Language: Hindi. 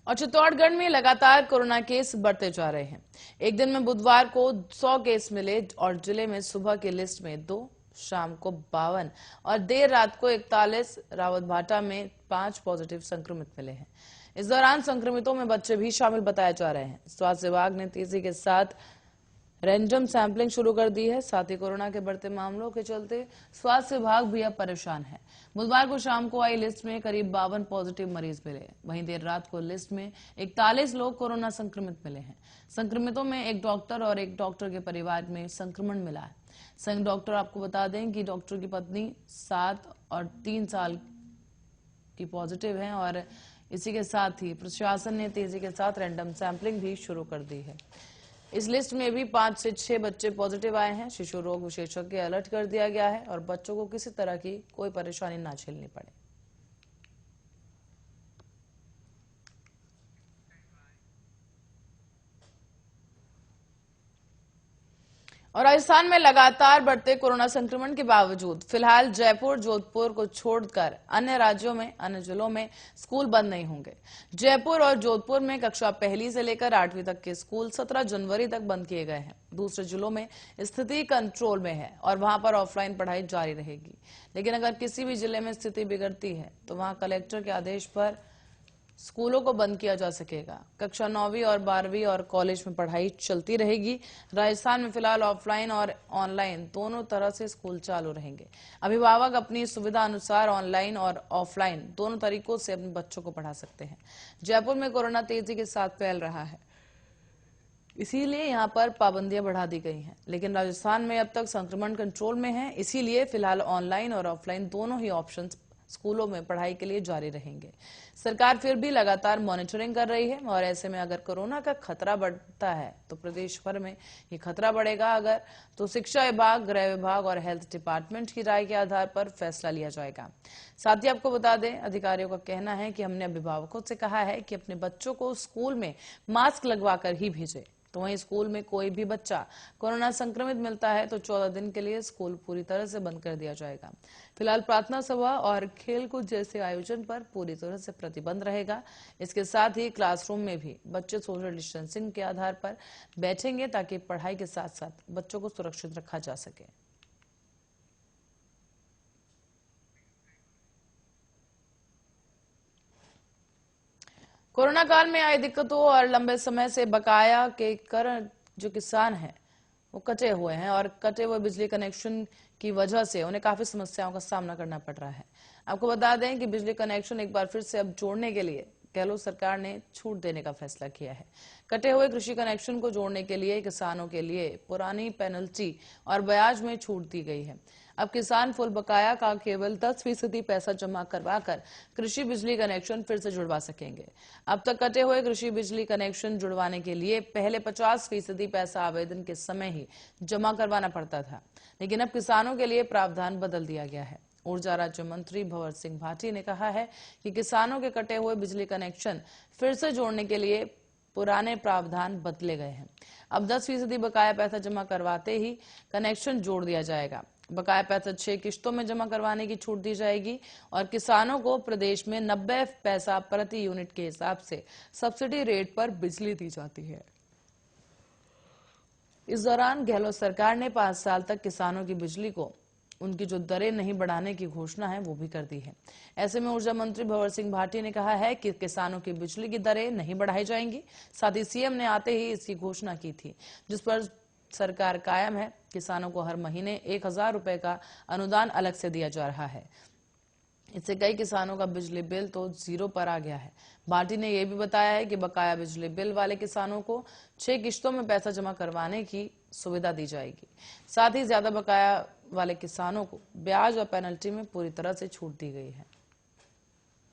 और चित्तौड़गढ़ में लगातार कोरोना केस बढ़ते जा रहे हैं। एक दिन में बुधवार को 100 केस मिले और जिले में सुबह की लिस्ट में 2, शाम को 52 और देर रात को 41, रावतभाटा में 5 पॉजिटिव संक्रमित मिले हैं। इस दौरान संक्रमितों में बच्चे भी शामिल बताए जा रहे हैं। स्वास्थ्य विभाग ने तेजी के साथ रैंडम सैंपलिंग शुरू कर दी है। साथ ही कोरोना के बढ़ते मामलों के चलते स्वास्थ्य विभाग भी अब परेशान है। बुधवार को शाम को आई लिस्ट में करीब 52 पॉजिटिव मरीज मिले। वहीं देर रात को लिस्ट में 41 लोग कोरोना संक्रमित मिले हैं। संक्रमितों में एक डॉक्टर और एक डॉक्टर के परिवार में संक्रमण मिला है। संघ डॉक्टर आपको बता दें कि डॉक्टर की पत्नी 7 और 3 साल की पॉजिटिव है और इसी के साथ ही प्रशासन ने तेजी के साथ रैंडम सैंपलिंग भी शुरू कर दी है। इस लिस्ट में भी 5 से 6 बच्चे पॉजिटिव आए हैं। शिशु रोग विशेषज्ञ अलर्ट कर दिया गया है और बच्चों को किसी तरह की कोई परेशानी ना झेलनी पड़े। और राजस्थान में लगातार बढ़ते कोरोना संक्रमण के बावजूद फिलहाल जयपुर, जोधपुर को छोड़कर अन्य राज्यों में, अन्य जिलों में स्कूल बंद नहीं होंगे। जयपुर और जोधपुर में कक्षा 1 से लेकर 8वीं तक के स्कूल 17 जनवरी तक बंद किए गए हैं। दूसरे जिलों में स्थिति कंट्रोल में है और वहां पर ऑफलाइन पढ़ाई जारी रहेगी। लेकिन अगर किसी भी जिले में स्थिति बिगड़ती है तो वहां कलेक्टर के आदेश पर स्कूलों को बंद किया जा सकेगा। कक्षा 9वीं और 12वीं और कॉलेज में पढ़ाई चलती रहेगी। राजस्थान में फिलहाल ऑफलाइन और ऑनलाइन दोनों तरह से स्कूल चालू रहेंगे। अभिभावक अपनी सुविधा अनुसार ऑनलाइन और ऑफलाइन दोनों तरीकों से अपने बच्चों को पढ़ा सकते हैं। जयपुर में कोरोना तेजी के साथ फैल रहा है, इसीलिए यहां पर पाबंदियां बढ़ा दी गई हैं। लेकिन राजस्थान में अब तक संक्रमण कंट्रोल में है, इसीलिए फिलहाल ऑनलाइन और ऑफलाइन दोनों ही ऑप्शंस स्कूलों में पढ़ाई के लिए जारी रहेंगे। सरकार फिर भी लगातार मॉनिटरिंग कर रही है और ऐसे में अगर कोरोना का खतरा बढ़ता है तो प्रदेश भर में ये खतरा बढ़ेगा। अगर तो शिक्षा विभाग, गृह विभाग और हेल्थ डिपार्टमेंट की राय के आधार पर फैसला लिया जाएगा। साथ ही आपको बता दें, अधिकारियों का कहना है कि हमने अभिभावकों से कहा है कि अपने बच्चों को स्कूल में मास्क लगवाकर ही भेजें। तो वहीं स्कूल में कोई भी बच्चा कोरोना संक्रमित मिलता है तो 14 दिन के लिए स्कूल पूरी तरह से बंद कर दिया जाएगा। फिलहाल प्रार्थना सभा और खेलकूद जैसे आयोजन पर पूरी तरह से प्रतिबंध रहेगा। इसके साथ ही क्लासरूम में भी बच्चे सोशल डिस्टेंसिंग के आधार पर बैठेंगे ताकि पढ़ाई के साथ साथ बच्चों को सुरक्षित रखा जा सके। कोरोना काल में आई दिक्कतों और लंबे समय से बकाया के कारण जो किसान हैं वो कटे हुए हैं और कटे हुए बिजली कनेक्शन की वजह से उन्हें काफी समस्याओं का सामना करना पड़ रहा है। आपको बता दें कि बिजली कनेक्शन एक बार फिर से अब जोड़ने के लिए गहलोत सरकार ने छूट देने का फैसला किया है। कटे हुए कृषि कनेक्शन को जोड़ने के लिए किसानों के लिए पुरानी पेनल्टी और ब्याज में छूट दी गई है। अब किसान फुल बकाया का केवल 10% पैसा जमा करवाकर कृषि बिजली कनेक्शन फिर से जुड़वा सकेंगे। अब तक कटे हुए कृषि बिजली कनेक्शन जुड़वाने के लिए पहले 50% पैसा आवेदन के समय ही जमा करवाना पड़ता था, लेकिन अब किसानों के लिए प्रावधान बदल दिया गया है। ऊर्जा राज्य मंत्री भंवर सिंह भाटी ने कहा है कि किसानों के कटे हुए बिजली कनेक्शन फिर से जोड़ने के लिए पुराने प्रावधान बदले गए हैं। अब 10% बकाया पैसा जमा करवाते ही कनेक्शन जोड़ दिया जाएगा। बकाया पैसा 6 किश्तों में जमा करवाने की छूट दी जाएगी और किसानों को प्रदेश में 90 पैसा प्रति यूनिट के हिसाब से सब्सिडी रेट पर बिजली दी जाती है। इस दौरान गहलोत सरकार ने 5 साल तक किसानों की बिजली को उनकी जो दरें नहीं बढ़ाने की घोषणा है वो भी कर दी है। ऐसे में ऊर्जा मंत्री भंवर सिंह भाटी ने कहा है कि किसानों की बिजली की दरें नहीं बढ़ाई जाएंगी। साथ ही सीएम ने आते ही इसकी घोषणा की थी, जिस पर सरकार कायम है। किसानों को हर महीने 1000 रुपए का अनुदान अलग से दिया जा रहा है। इससे कई किसानों का बिजली बिल तो 0 पर आ गया है। भाटी ने यह भी बताया है कि बकाया बिजली बिल वाले किसानों को 6 किश्तों में पैसा जमा करवाने की सुविधा दी जाएगी। साथ ही ज्यादा बकाया वाले किसानों को ब्याज और पेनल्टी में पूरी तरह से छूट दी गई है।